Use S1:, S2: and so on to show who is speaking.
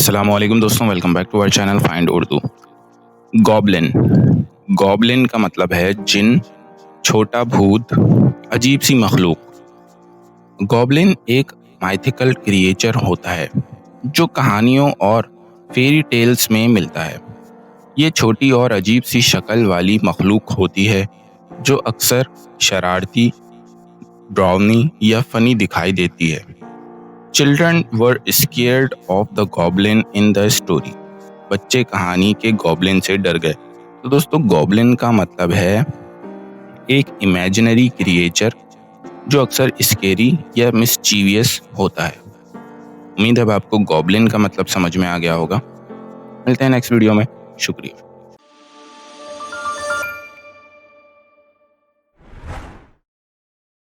S1: अस्सलामुअलैकुम दोस्तों, welcome back to our channel find Urdu. Goblin. Goblin का मतलब है जिन, छोटा भूत, अजीब सी मखलूक। गॉबलिन एक माइथिकल क्रिएचर होता है जो कहानियों और फेरी टेल्स में मिलता है। ये छोटी और अजीब सी शक्ल वाली मखलूक होती है जो अक्सर शरारती, ड्रावनी या फनी दिखाई देती है। Children were scared of the goblin in the story. बच्चे कहानी के गॉबलिन से डर गए। तो दोस्तों, गॉबलिन का मतलब है एक इमेजिनरी क्रिएचर जो अक्सर स्केरी या मिस्चीवियस होता है। उम्मीद है अब आपको गॉबलिन का मतलब समझ में आ गया होगा। मिलते हैं नेक्स्ट वीडियो में। शुक्रिया।